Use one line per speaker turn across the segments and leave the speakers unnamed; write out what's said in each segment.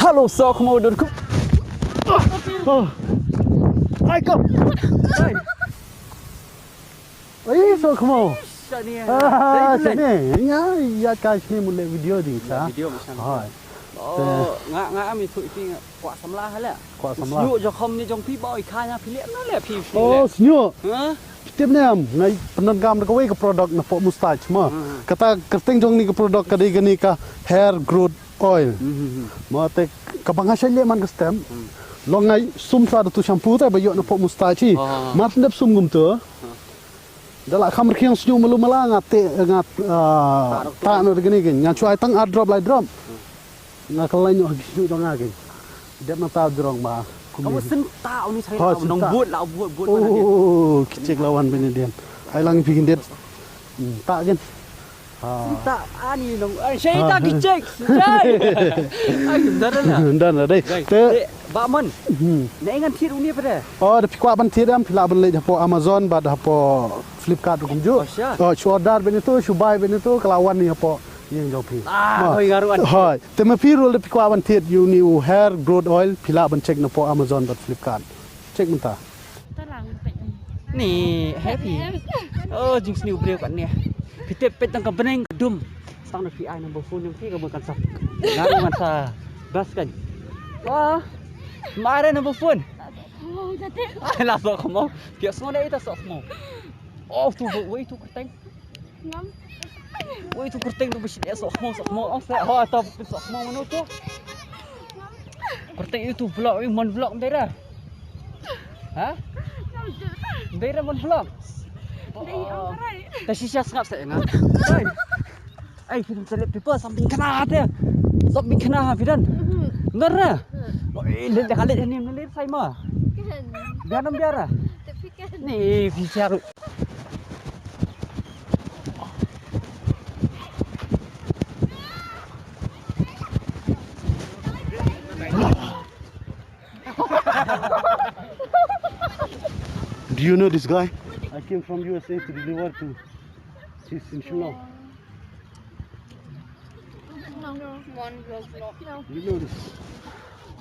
Halo Sohkhmew duduk. Hai kau. Sohkhmew. Sini. Ya sini mulai video di sana.
Video macam ni.
Hai.
Ngak mi thui pi kuat samlah hala.
Kuat samlah.
Senyuk jo khom ni jong pi boy khanya pi lek no le pi.
Senyuk.
Ha?
Tiap ni ngai penangkam nak ke produk nak pok Muuchstac mah. Kata kerting jong ni ke produk kadi gani ka hair growth oil. Mah te kabang hasil le man ke stem. Long ngai sum sa tu shampoo ta bayok nak pok Muuchstac chi. Mat ndep sum gum tu. Dalam kamar kian senyum malu malang ngate ngat tak no gani gani ngat cuai tang drop lai drop. Ngat kelai nyok senyum jong ngagin. Dia nak tahu drong bah.
Kamu sentak ni saya nong buat lah buat mana dia.
Kecik lawan bini dia. Hai lang bikin dia. Tak kan.
Tak ani nong saya tak kecik. Ai dah.
Dah deh.
Te bakman. Nak ingat tir uni pada.
Oh, dah pikwa ban tir am pila ban le hapo Amazon bad hapo Flipkart hukum ju. Oh, order bini tu, buy bini tu kelawan ni hapo yang jauh pi.
Hoi garuan.
Hoi. Tema pirul dah pikwa ban tir you new hair growth oil pila ban check hapo Amazon bad Flipkart. Check mentah.
Ni happy. Oh, jing sini ubriu kat ni. Kita petang ke beneng dum. Sang nak pi ai number phone yang pi ke bukan sah. Ngaru man sa. Bas kan. Wah. Mara number phone. Oh, jatuh. Lah Sohkhmew. Pihak semua dah itu Sohkhmew. Oh, tu wei tu kerteng. Ngam. Wei tu kerteng tu besi Sohkhmew. Oh, saya atau Sohkhmew mana tu? Kerteng itu vlog, mon vlog daerah. Ha? Daerah mon vlog. Tapi siapa sangat saya ngah. Ay, kita cari people samping kena dia. Samping kena Fidan. Benar lah. Lihat kali ini lihat saya mah. Biar nam biar. Ni biar.
Do you know this guy? I came from USA to deliver to his in Shillong.
No. One vlog. No.
You know this?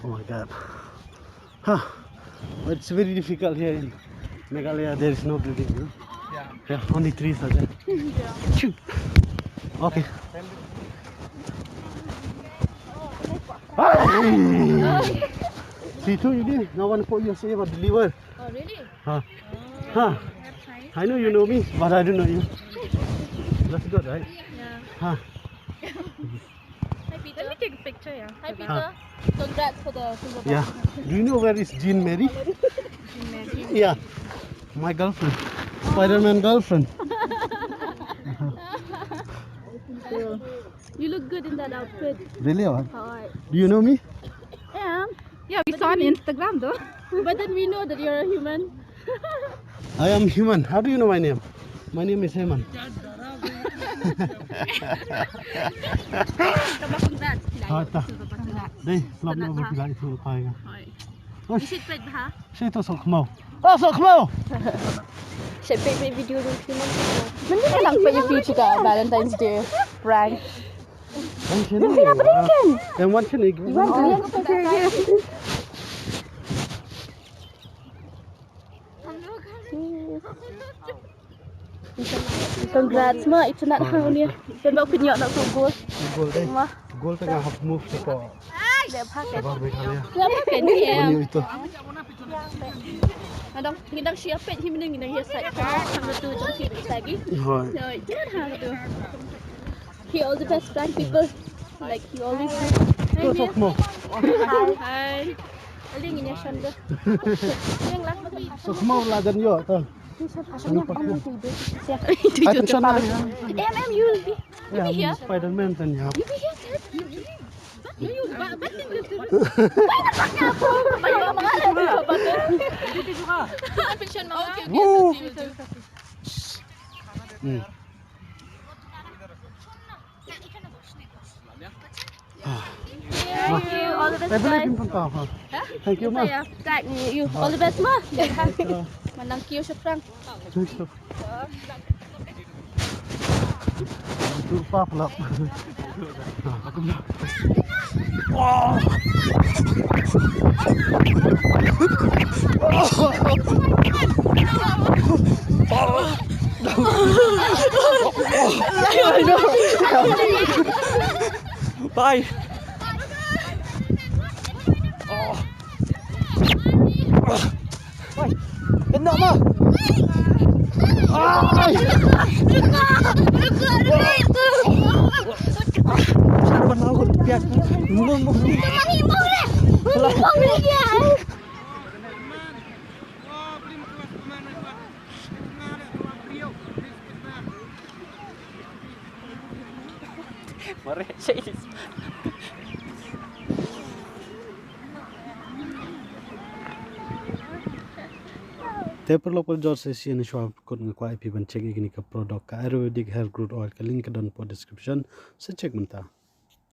Oh my God. Huh. But it's very difficult here in Meghalaya. There is no building. No? Yeah. Only trees are there. Okay. See too, you did. No one for USA but deliver.
Oh, really?
Huh. Huh. I know you know me, but I don't know you. That's good, right?
Yeah.
Huh.
Hi, Peter. Let me take a picture, yeah. Hi, Peter. Congrats for the silver ball.
Yeah. Do you know where is Jean Mary?
Jean Mary.
Yeah. My girlfriend. Spider-Man girlfriend.
You look good in that outfit.
Really? What?
Alright.
Do you know me?
Yeah, we saw on Instagram though. But then we know that you're a human.
I am human. How do you know my name? My name is Heman. Đây, làm nó một cái thứ phải không?
Visit page hả?
Sẽ tôi Sohkhmew. Sohkhmew.
Sẽ page video luôn khi mà mình đi lang page feature Valentine's Day prank.
Em want to make
Congrats ma, itu nak hang ni. Dan bawa penyok nak kubur.
Gold deh. Gold tengah half move tu.
Dia pakai.
Dia
pakai ni ya.
Itu.
Adang ngidang siapa ni mending ngidang hias saya. Hang tu jom kita lagi.
Hai.
Jangan hang tu. He all the best prank people. Like he always do.
Sohkhmew.
Hi. Ali ngin ya Shanda. Yang lah.
Sohkhmew ladan yo tu. I can show you.
You will be here.
Spider-Man then ya.
You be here, Ted. You batin gitu. Bayo mga batin. Dito juga. Pension mga. Thank you. All the best, guys.
Thank you, ma.
Thank you. All the best, ma. Manang kiyo siya prank.
Lupa pula.
Bye. Ôi, đến nọ mà. Sao con lao con piat. Ngông ngông. Mare, say this.
Te perlu perjalanan sesi ini shop kot ngekuai pi ban cek ini ke produk ka Ayurvedic hair growth oil ke link ke dalam description. Secek mentah.